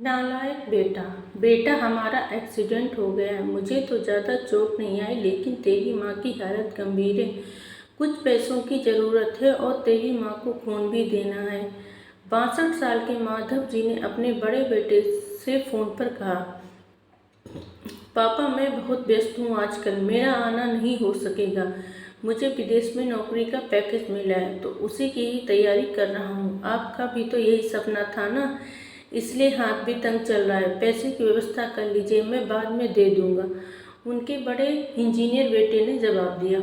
नालायक बेटा। बेटा हमारा एक्सीडेंट हो गया है। मुझे तो ज़्यादा चोट नहीं आई, लेकिन तेरी माँ की हालत गंभीर है। कुछ पैसों की ज़रूरत है और तेरी माँ को खून भी देना है। 62 साल के माधव जी ने अपने बड़े बेटे से फ़ोन पर कहा, पापा मैं बहुत व्यस्त हूँ आजकल, मेरा आना नहीं हो सकेगा। मुझे विदेश में नौकरी का पैकेज मिला है तो उसी की ही तैयारी कर रहा हूँ। आपका भी तो यही सपना था ना, इसलिए हाथ भी तंग चल रहा है। पैसे की व्यवस्था कर लीजिए, मैं बाद में दे दूँगा। उनके बड़े इंजीनियर बेटे ने जवाब दिया।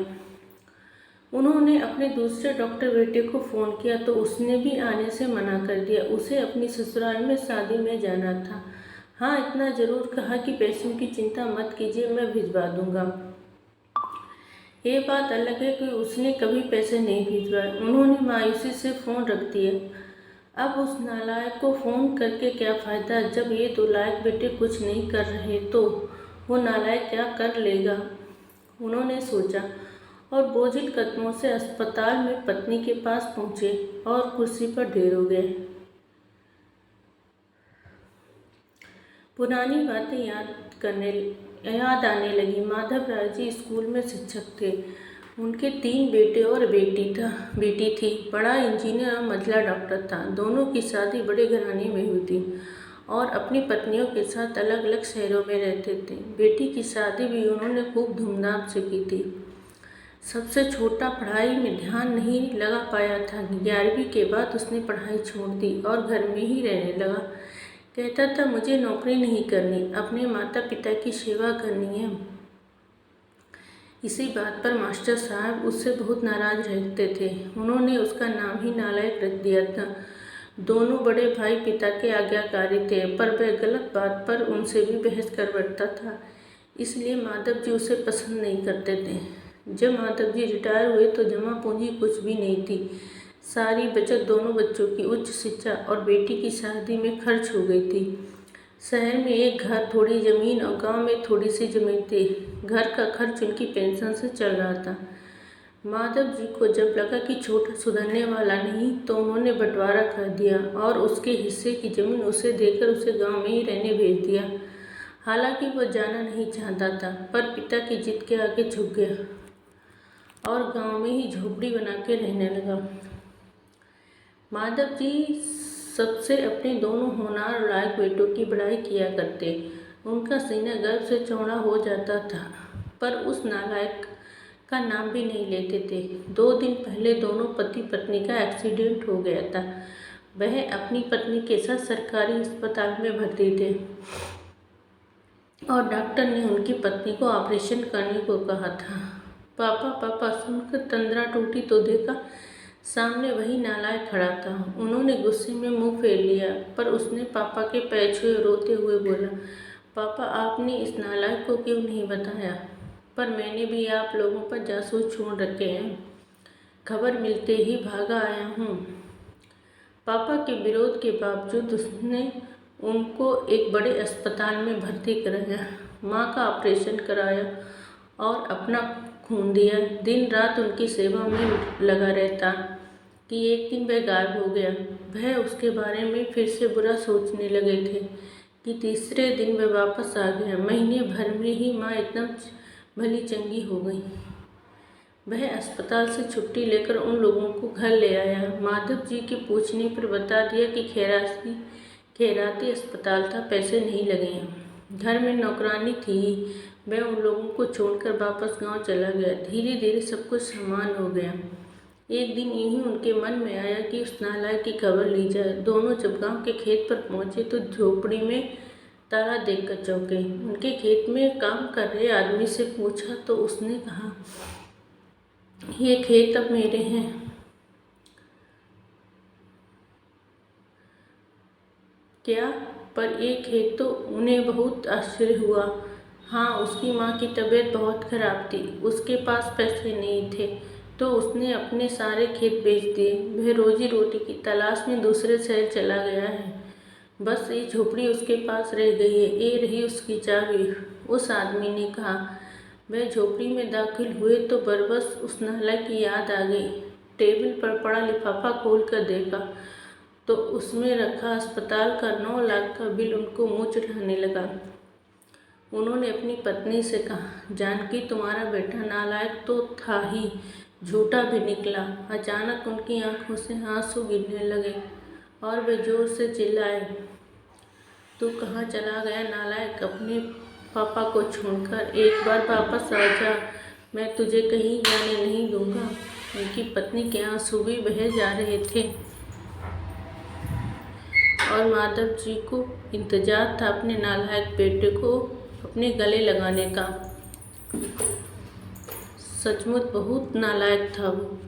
उन्होंने अपने दूसरे डॉक्टर बेटे को फ़ोन किया तो उसने भी आने से मना कर दिया। उसे अपनी ससुराल में शादी में जाना था। हाँ, इतना ज़रूर कहा कि पैसों की चिंता मत कीजिए, मैं भिजवा दूँगा। ये बात अलग है कि उसने कभी पैसे नहीं भिजवाए। उन्होंने मायूसी से फ़ोन रख दिया। अब उस नालायक को फ़ोन करके क्या फ़ायदा, जब ये दो लायक बेटे कुछ नहीं कर रहे तो वो नालायक क्या कर लेगा, उन्होंने सोचा। और बोझिल कदमों से अस्पताल में पत्नी के पास पहुँचे और कुर्सी पर ढेर हो गए। पुरानी बातें याद आने लगी। माधव राय जी स्कूल में शिक्षक थे। उनके 3 बेटे और बेटी थी। बड़ा इंजीनियर और मझला डॉक्टर था। दोनों की शादी बड़े घराने में हुई थी और अपनी पत्नियों के साथ अलग अलग शहरों में रहते थे। बेटी की शादी भी उन्होंने खूब धूमधाम से की थी। सबसे छोटा पढ़ाई में ध्यान नहीं लगा पाया था। 11वीं के बाद उसने पढ़ाई छोड़ दी और घर में ही रहने लगा। कहता था, मुझे नौकरी नहीं करनी, अपने माता पिता की सेवा करनी है। इसी बात पर मास्टर साहब उससे बहुत नाराज रहते थे। उन्होंने उसका नाम ही नालायक रख दिया था। दोनों बड़े भाई पिता के आज्ञाकारी थे, पर वह गलत बात पर उनसे भी बहस कर बैठता था। इसलिए माधव जी उसे पसंद नहीं करते थे। जब माधव जी रिटायर हुए तो जमा पूंजी कुछ भी नहीं थी। सारी बचत दोनों बच्चों की उच्च शिक्षा और बेटी की शादी में खर्च हो गई थी। शहर में एक घर, थोड़ी जमीन और गांव में थोड़ी सी जमीन थी। घर का खर्च उनकी पेंशन से चल रहा था। माधव जी को जब लगा कि छोटा सुधरने वाला नहीं तो उन्होंने बंटवारा कर दिया और उसके हिस्से की जमीन उसे देकर उसे गांव में ही रहने भेज दिया। हालांकि वह जाना नहीं चाहता था, पर पिता की जिद के आगे झुक गया और गांव में ही झोपड़ी बना के रहने लगा। माधव जी सबसे अपने दोनों होनहार और लायक बेटों की बड़ाई किया करते। उनका सीना गर्व से चौड़ा हो जाता था, पर उस नालायक का नाम भी नहीं लेते थे। 2 दिन पहले दोनों पति पत्नी का एक्सीडेंट हो गया था। वह अपनी पत्नी के साथ सरकारी अस्पताल में भर्ती थे और डॉक्टर ने उनकी पत्नी को ऑपरेशन करने को कहा था। पापा पापा सुनकर तंद्रा टूटी तो देखा सामने वही नालायक खड़ा था। उन्होंने गुस्से में मुंह फेर लिया, पर उसने पापा के पैर छुए रोते हुए बोला, पापा आपने इस नालायक को क्यों नहीं बताया? पर मैंने भी आप लोगों पर जासूस छोड़ रखे हैं, खबर मिलते ही भागा आया हूँ। पापा के विरोध के बावजूद उसने उनको एक बड़े अस्पताल में भर्ती कराया, माँ का ऑपरेशन कराया और अपना खून दिया। दिन रात उनकी सेवा में लगा रहता कि एक दिन वह गायब हो गया। वह उसके बारे में फिर से बुरा सोचने लगे थे कि तीसरे दिन वह वापस आ गया। महीने भर में ही माँ एकदम भली चंगी हो गई। वह अस्पताल से छुट्टी लेकर उन लोगों को घर ले आया। माधव जी के पूछने पर बता दिया कि खैराती अस्पताल था, पैसे नहीं लगे हैं। घर में नौकरानी थी। वह उन लोगों को छोड़कर वापस गांव चला गया। धीरे धीरे सब कुछ समान हो गया। एक दिन यही उनके मन में आया कि उस नालायक की खबर ली जाए। दोनों जब गांव के खेत पर पहुंचे तो झोपड़ी में ताला देखकर चौंके। उनके खेत में काम कर रहे आदमी से पूछा तो उसने कहा, ये खेत अब मेरे हैं। क्या? पर ये खेत तो उन्हें बहुत आश्चर्य हुआ। हाँ, उसकी माँ की तबीयत बहुत खराब थी, उसके पास पैसे नहीं थे तो उसने अपने सारे खेत बेच दिए। वह रोजी रोटी की तलाश में दूसरे शहर चला गया है। बस ये झोपड़ी उसके पास रह गई है, ये रही उसकी चाबी, उस आदमी ने कहा। वह झोपड़ी में दाखिल हुए तो बरबस उस नालायक की याद आ गई। टेबल पर पड़ा लिफाफा खोल कर देखा तो उसमें रखा अस्पताल का 9 लाख का बिल उनको मुँह चिढ़ाने लगा। उन्होंने अपनी पत्नी से कहा, जानकी तुम्हारा बेटा नालायक तो था ही, झूठा भी निकला। अचानक उनकी आंखों से आंसू गिरने लगे और वे जोर से चिल्लाए, तू कहाँ चला गया नालायक, अपने पापा को छोड़कर एक बार वापस आ जा, मैं तुझे कहीं जाने नहीं दूंगा। उनकी पत्नी के आंसू भी बहे जा रहे थे और माधव जी को इंतजार था अपने नालायक बेटे को अपने गले लगाने का। सचमुच बहुत नालायक था वो।